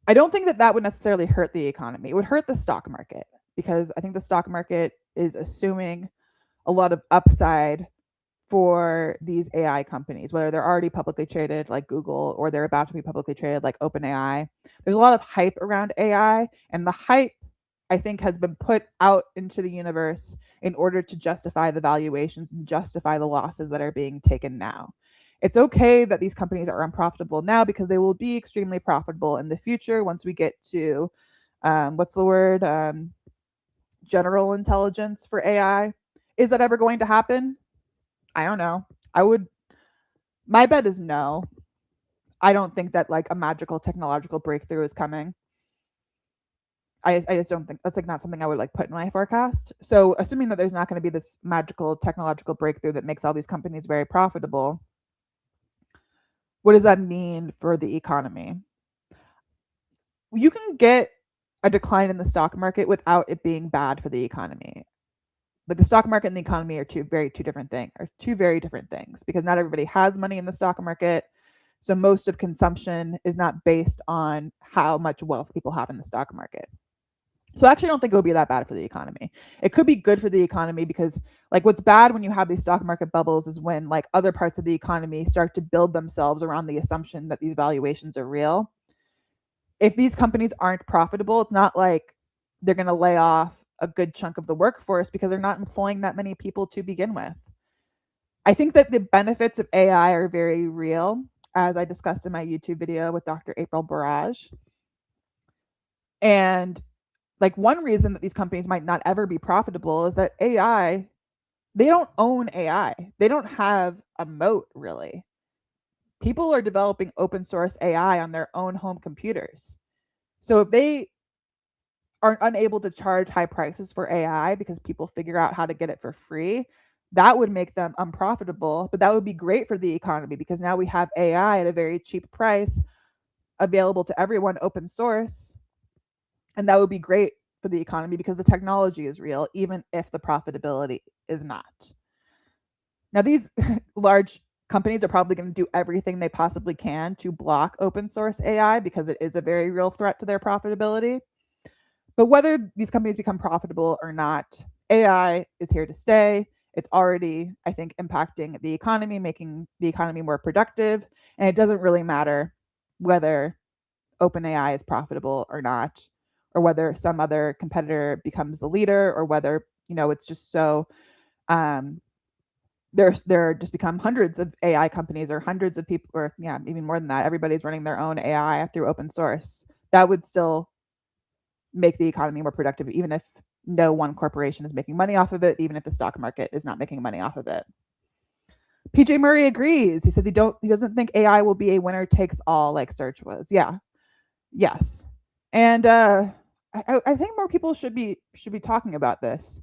I don't think that that would necessarily hurt the economy. It would hurt the stock market because I think the stock market is assuming a lot of upside for these AI companies, whether they're already publicly traded like Google or they're about to be publicly traded like OpenAI. There's a lot of hype around AI, and the hype, I think, has been put out into the universe in order to justify the valuations and justify the losses that are being taken now. It's okay that these companies are unprofitable now because they will be extremely profitable in the future once we get to what's the word? General intelligence for AI. Is that ever going to happen? I don't know. My bet is no. I don't think that like a magical technological breakthrough is coming. I just don't think that's like not something I would like put in my forecast. So assuming that there's not going to be this magical technological breakthrough that makes all these companies very profitable, what does that mean for the economy? You can get a decline in the stock market without it being bad for the economy. But the stock market and the economy are two very different things because not everybody has money in the stock market. So most of consumption is not based on how much wealth people have in the stock market. So I actually don't think it would be that bad for the economy. It could be good for the economy because like what's bad when you have these stock market bubbles is when like other parts of the economy start to build themselves around the assumption that these valuations are real. If these companies aren't profitable, it's not like they're going to lay off a good chunk of the workforce because they're not employing that many people to begin with. I think that the benefits of AI are very real, as I discussed in my YouTube video with Dr. April Barrage. And like one reason that these companies might not ever be profitable is that AI, they don't own AI. They don't have a moat really. People are developing open source AI on their own home computers. So if they are unable to charge high prices for AI because people figure out how to get it for free, that would make them unprofitable, but that would be great for the economy because now we have AI at a very cheap price available to everyone, open source, and that would be great for the economy because the technology is real, even if the profitability is not. Now, these large companies are probably going to do everything they possibly can to block open source AI because it is a very real threat to their profitability. But whether these companies become profitable or not, AI is here to stay. It's already, I think, impacting the economy, making the economy more productive. And it doesn't really matter whether OpenAI is profitable or not, or whether some other competitor becomes the leader, or whether, it's just so there just become hundreds of AI companies or hundreds of people, or even more than that. Everybody's running their own AI through open source. That would still make the economy more productive, even if no one corporation is making money off of it, even if the stock market is not making money off of it. PJ Murray agrees. He says he doesn't think AI will be a winner takes all like search was. Yes. And I think more people should be talking about this.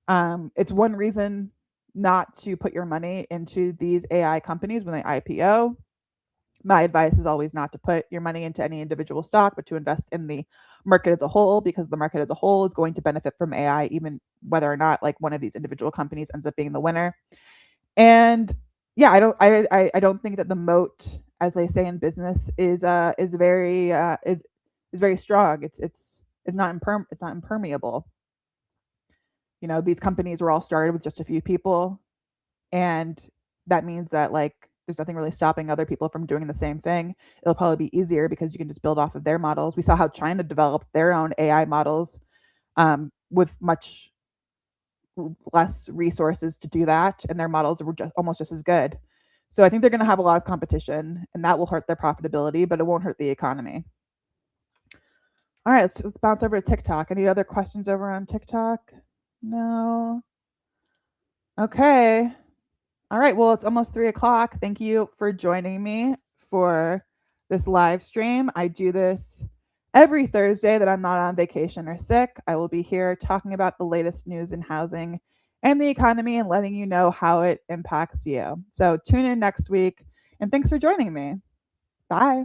It's one reason not to put your money into these AI companies when they IPO. My advice is always not to put your money into any individual stock, but to invest in the market as a whole, because the market as a whole is going to benefit from AI, even whether or not like one of these individual companies ends up being the winner. And I don't think that the moat, as they say in business, is very strong. It's not impermeable. These companies were all started with just a few people, and that means that like there's nothing really stopping other people from doing the same thing. It'll probably be easier because you can just build off of their models. We saw how China developed their own AI models with much less resources to do that, and their models were almost just as good. So I think they're going to have a lot of competition, and that will hurt their profitability, but it won't hurt the economy. All right, let's bounce over to TikTok. Any other questions over on TikTok? No. Okay. All right, well, it's almost 3:00. Thank you for joining me for this live stream. I do this every Thursday that I'm not on vacation or sick. I will be here talking about the latest news in housing and the economy and letting you know how it impacts you. So tune in next week, and thanks for joining me. Bye.